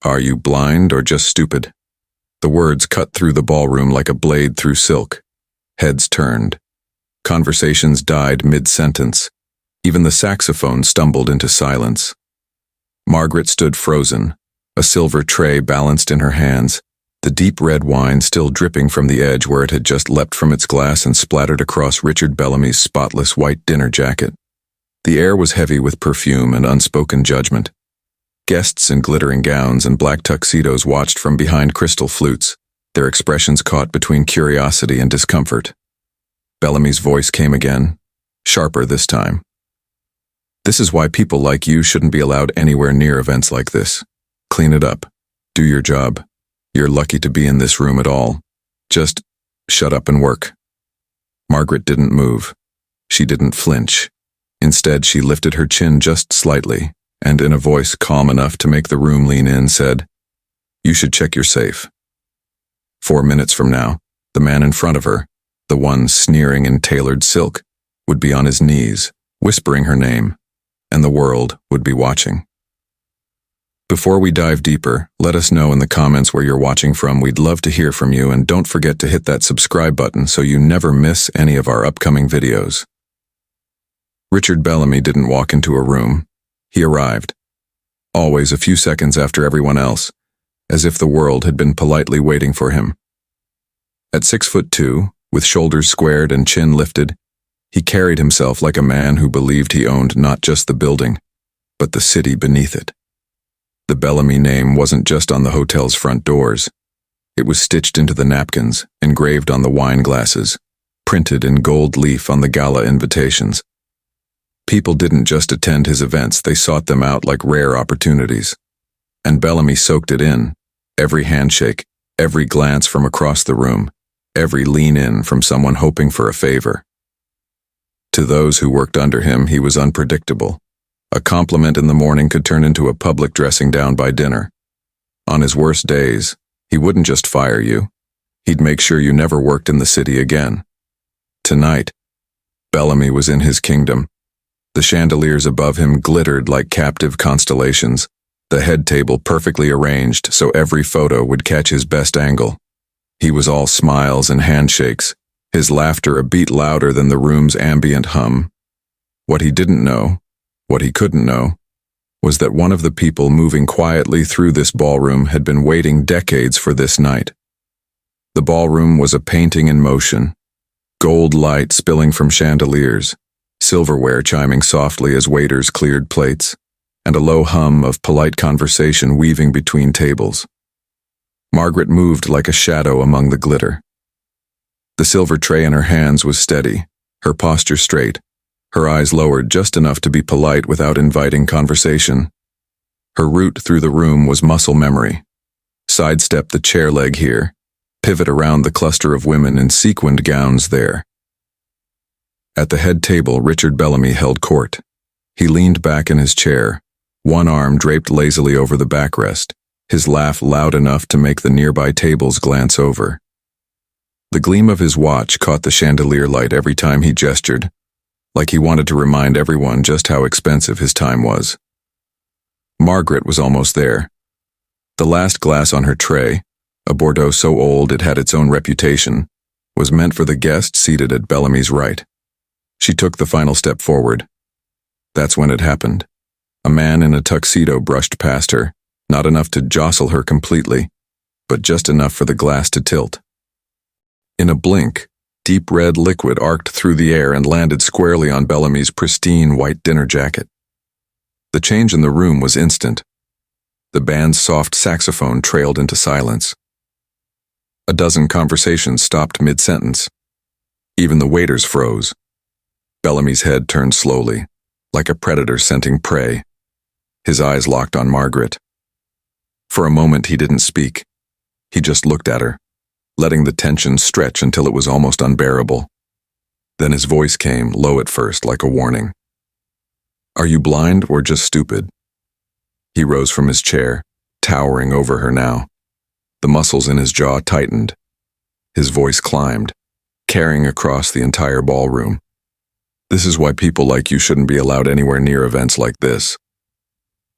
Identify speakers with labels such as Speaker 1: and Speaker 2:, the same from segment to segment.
Speaker 1: Are you blind or just stupid? The words cut through the ballroom like a blade through silk. Heads turned. Conversations died mid-sentence. Even the saxophone stumbled into silence. Margaret stood frozen, a silver tray balanced in her hands, the deep red wine still dripping from the edge where it had just leapt from its glass and splattered across Richard Bellamy's spotless white dinner jacket. The air was heavy with perfume and unspoken judgment. Guests in glittering gowns and black tuxedos watched from behind crystal flutes, their expressions caught between curiosity and discomfort. Bellamy's voice came again, sharper this time. This is why people like you shouldn't be allowed anywhere near events like this. Clean it up. Do your job. You're lucky to be in this room at all. Just shut up and work. Margaret didn't move. She didn't flinch. Instead, she lifted her chin just slightly, and in a voice calm enough to make the room lean in, said, "You should check your safe." 4 minutes from now, the man in front of her, the one sneering in tailored silk, would be on his knees, whispering her name, and the world would be watching. Before we dive deeper, let us know in the comments where you're watching from. We'd love to hear from you, and don't forget to hit that subscribe button so you never miss any of our upcoming videos. Richard Bellamy didn't walk into a room. He arrived, always a few seconds after everyone else, as if the world had been politely waiting for him. At 6'2", with shoulders squared and chin lifted, he carried himself like a man who believed he owned not just the building, but the city beneath it. The Bellamy name wasn't just on the hotel's front doors. It was stitched into the napkins, engraved on the wine glasses, printed in gold leaf on the gala invitations. People didn't just attend his events, they sought them out like rare opportunities. And Bellamy soaked it in, every handshake, every glance from across the room, every lean in from someone hoping for a favor. To those who worked under him, he was unpredictable. A compliment in the morning could turn into a public dressing down by dinner. On his worst days, he wouldn't just fire you. He'd make sure you never worked in the city again. Tonight, Bellamy was in his kingdom. The chandeliers above him glittered like captive constellations, the head table perfectly arranged so every photo would catch his best angle. He was all smiles and handshakes, his laughter a beat louder than the room's ambient hum. What he didn't know, what he couldn't know, was that one of the people moving quietly through this ballroom had been waiting decades for this night. The ballroom was a painting in motion, gold light spilling from chandeliers, silverware chiming softly as waiters cleared plates, and a low hum of polite conversation weaving between tables. Margaret moved like a shadow among the glitter. The silver tray in her hands was steady, her posture straight, her eyes lowered just enough to be polite without inviting conversation. Her route through the room was muscle memory. Sidestep the chair leg here, pivot around the cluster of women in sequined gowns there. At the head table, Richard Bellamy held court. He leaned back in his chair, one arm draped lazily over the backrest, his laugh loud enough to make the nearby tables glance over. The gleam of his watch caught the chandelier light every time he gestured, like he wanted to remind everyone just how expensive his time was. Margaret was almost there. The last glass on her tray, a Bordeaux so old it had its own reputation, was meant for the guest seated at Bellamy's right. She took the final step forward. That's when it happened. A man in a tuxedo brushed past her, not enough to jostle her completely, but just enough for the glass to tilt. In a blink, deep red liquid arced through the air and landed squarely on Bellamy's pristine white dinner jacket. The change in the room was instant. The band's soft saxophone trailed into silence. A dozen conversations stopped mid-sentence. Even the waiters froze. Bellamy's head turned slowly, like a predator scenting prey. His eyes locked on Margaret. For a moment he didn't speak. He just looked at her, letting the tension stretch until it was almost unbearable. Then his voice came, low at first, like a warning. "Are you blind or just stupid?" He rose from his chair, towering over her now. The muscles in his jaw tightened. His voice climbed, carrying across the entire ballroom. "This is why people like you shouldn't be allowed anywhere near events like this."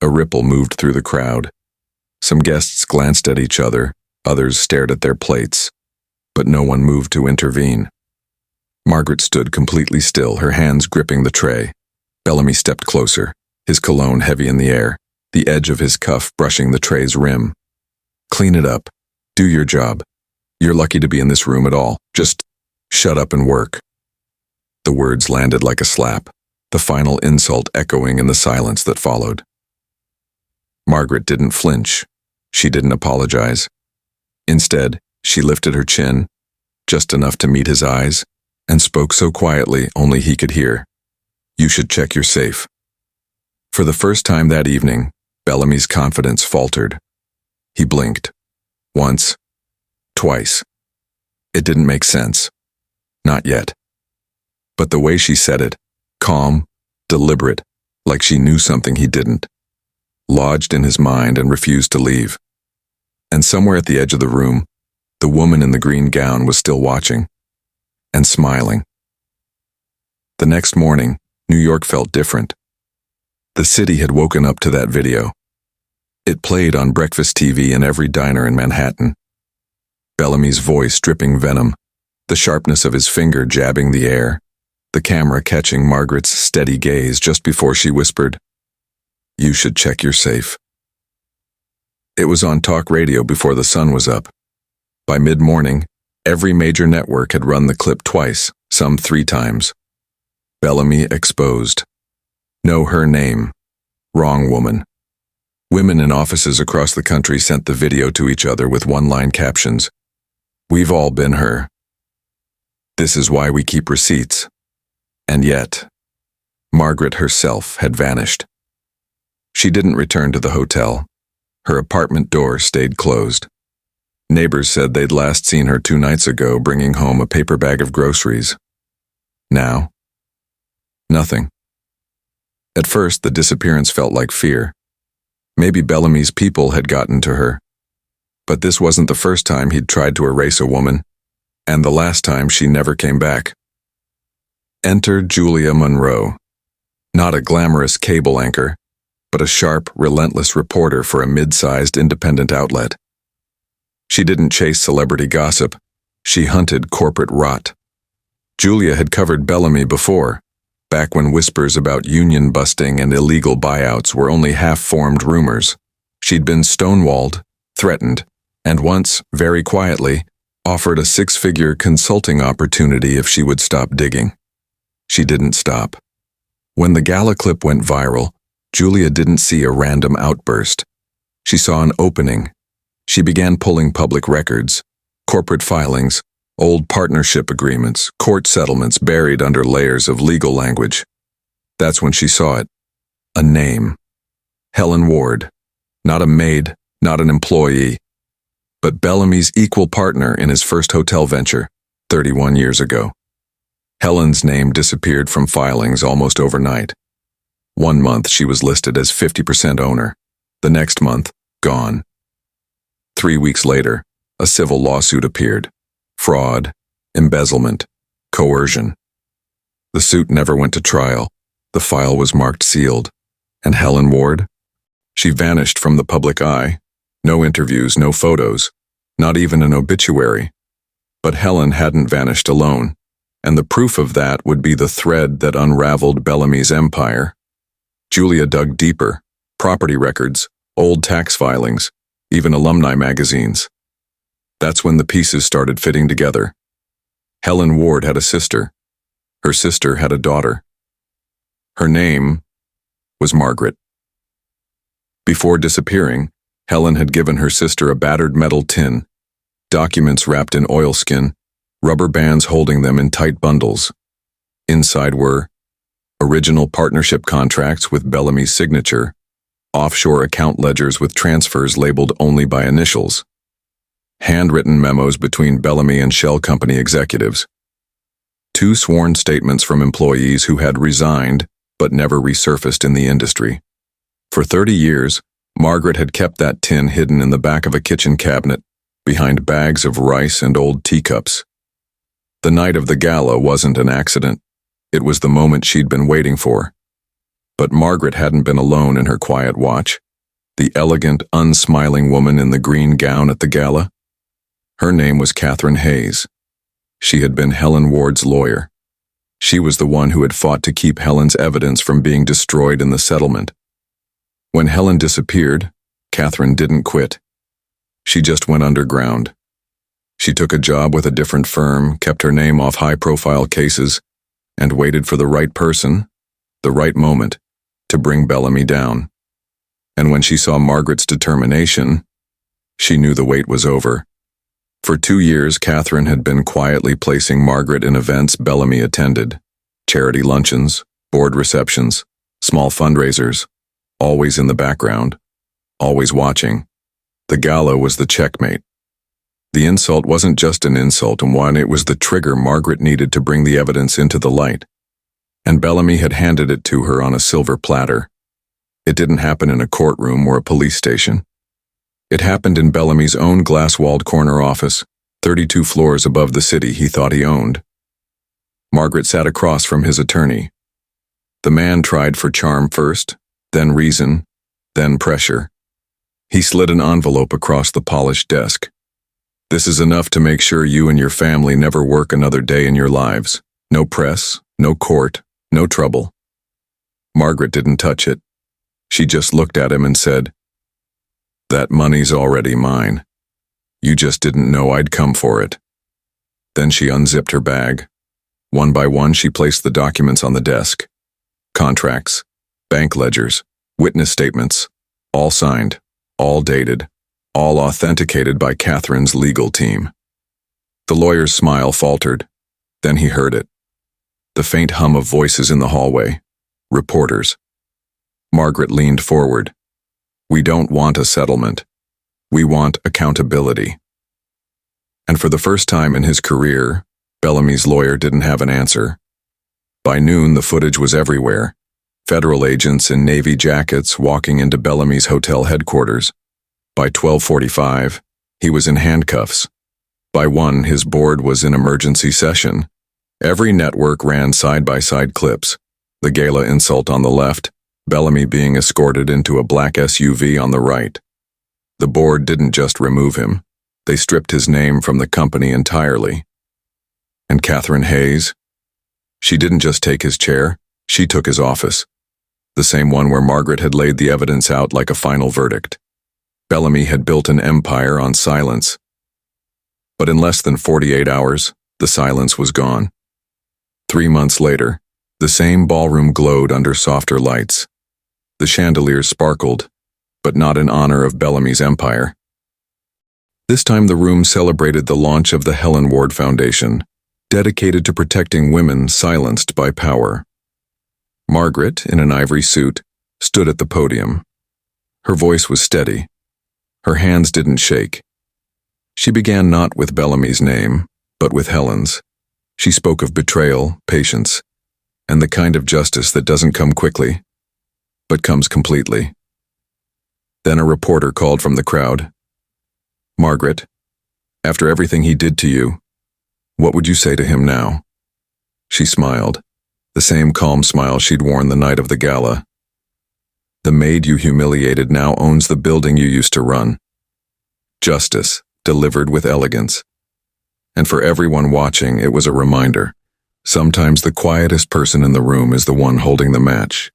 Speaker 1: A ripple moved through the crowd. Some guests glanced at each other, others stared at their plates, but no one moved to intervene. Margaret stood completely still, her hands gripping the tray. Bellamy stepped closer, his cologne heavy in the air, the edge of his cuff brushing the tray's rim. "Clean it up. Do your job. You're lucky to be in this room at all. Just shut up and work." The words landed like a slap, the final insult echoing in the silence that followed. Margaret didn't flinch. She didn't apologize. Instead, she lifted her chin, just enough to meet his eyes, and spoke so quietly only he could hear. "You should check your safe." For the first time that evening, Bellamy's confidence faltered. He blinked. Once. Twice. It didn't make sense. Not yet. But the way she said it, calm, deliberate, like she knew something he didn't, lodged in his mind and refused to leave. And somewhere at the edge of the room, the woman in the green gown was still watching and smiling. The next morning, New York felt different. The city had woken up to that video. It played on breakfast TV in every diner in Manhattan. Bellamy's voice dripping venom, the sharpness of his finger jabbing the air, the camera catching Margaret's steady gaze just before she whispered, "You should check your safe." It was on talk radio before the sun was up. By mid-morning, every major network had run the clip twice, some 3 times. Bellamy exposed. Know her name. Wrong woman. Women in offices across the country sent the video to each other with one-line captions. "We've all been her. This is why we keep receipts." And yet, Margaret herself had vanished. She didn't return to the hotel. Her apartment door stayed closed. Neighbors said they'd last seen her 2 nights ago bringing home a paper bag of groceries. Now, nothing. At first, the disappearance felt like fear. Maybe Bellamy's people had gotten to her. But this wasn't the first time he'd tried to erase a woman, and the last time she never came back. Enter Julia Monroe. Not a glamorous cable anchor, but a sharp, relentless reporter for a mid-sized independent outlet. She didn't chase celebrity gossip. She hunted corporate rot. Julia had covered Bellamy before, back when whispers about union busting and illegal buyouts were only half-formed rumors. She'd been stonewalled, threatened, and once, very quietly, offered a 6-figure consulting opportunity if she would stop digging. She didn't stop. When the gala clip went viral, Julia didn't see a random outburst. She saw an opening. She began pulling public records, corporate filings, old partnership agreements, court settlements buried under layers of legal language. That's when she saw it. A name. Helen Ward. Not a maid, not an employee, but Bellamy's equal partner in his first hotel venture, 31 years ago. Helen's name disappeared from filings almost overnight. 1 month she was listed as 50% owner. The next month, gone. 3 weeks later, a civil lawsuit appeared. Fraud, embezzlement, coercion. The suit never went to trial. The file was marked sealed. And Helen Ward? She vanished from the public eye. No interviews, no photos, not even an obituary. But Helen hadn't vanished alone, and the proof of that would be the thread that unraveled Bellamy's empire. Julia dug deeper. Property records, old tax filings, even alumni magazines. That's when the pieces started fitting together. Helen Ward had a sister. Her sister had a daughter. Her name was Margaret. Before disappearing, Helen had given her sister a battered metal tin, documents wrapped in oilskin, rubber bands holding them in tight bundles. Inside were original partnership contracts with Bellamy's signature, offshore account ledgers with transfers labeled only by initials, handwritten memos between Bellamy and shell company executives, 2 sworn statements from employees who had resigned but never resurfaced in the industry. For 30 years, Margaret had kept that tin hidden in the back of a kitchen cabinet, behind bags of rice and old teacups. The night of the gala wasn't an accident. It was the moment she'd been waiting for. But Margaret hadn't been alone in her quiet watch. The elegant, unsmiling woman in the green gown at the gala? Her name was Catherine Hayes. She had been Helen Ward's lawyer. She was the one who had fought to keep Helen's evidence from being destroyed in the settlement. When Helen disappeared, Catherine didn't quit. She just went underground. She took a job with a different firm, kept her name off high-profile cases, and waited for the right person, the right moment, to bring Bellamy down. And when she saw Margaret's determination, she knew the wait was over. For 2 years, Catherine had been quietly placing Margaret in events Bellamy attended: charity luncheons, board receptions, small fundraisers, always in the background, always watching. The gala was the checkmate. The insult wasn't just an insult, and one, it was the trigger Margaret needed to bring the evidence into the light. And Bellamy had handed it to her on a silver platter. It didn't happen in a courtroom or a police station. It happened in Bellamy's own glass-walled corner office, 32 floors above the city he thought he owned. Margaret sat across from his attorney. The man tried for charm first, then reason, then pressure. He slid an envelope across the polished desk. "This is enough to make sure you and your family never work another day in your lives. No press, no court, no trouble." Margaret didn't touch it. She just looked at him and said, "That money's already mine. You just didn't know I'd come for it." Then she unzipped her bag. One by one, she placed the documents on the desk. Contracts, bank ledgers, witness statements, all signed, all dated, all authenticated by Catherine's legal team. The lawyer's smile faltered. Then he heard it. The faint hum of voices in the hallway. Reporters. Margaret leaned forward. "We don't want a settlement. We want accountability." And for the first time in his career, Bellamy's lawyer didn't have an answer. By noon, the footage was everywhere. Federal agents in navy jackets walking into Bellamy's hotel headquarters. By 12:45, he was in handcuffs. By 1, his board was in emergency session. Every network ran side-by-side clips. The gala insult on the left, Bellamy being escorted into a black SUV on the right. The board didn't just remove him. They stripped his name from the company entirely. And Catherine Hayes? She didn't just take his chair, she took his office. The same one where Margaret had laid the evidence out like a final verdict. Bellamy had built an empire on silence. But in less than 48 hours, the silence was gone. 3 months later, the same ballroom glowed under softer lights. The chandeliers sparkled, but not in honor of Bellamy's empire. This time the room celebrated the launch of the Helen Ward Foundation, dedicated to protecting women silenced by power. Margaret, in an ivory suit, stood at the podium. Her voice was steady. Her hands didn't shake. She began not with Bellamy's name, but with Helen's. She spoke of betrayal, patience, and the kind of justice that doesn't come quickly, but comes completely. Then a reporter called from the crowd. "Margaret, after everything he did to you, what would you say to him now?" She smiled, the same calm smile she'd worn the night of the gala. "The maid you humiliated now owns the building you used to run." Justice, delivered with elegance. And for everyone watching, it was a reminder. Sometimes the quietest person in the room is the one holding the match.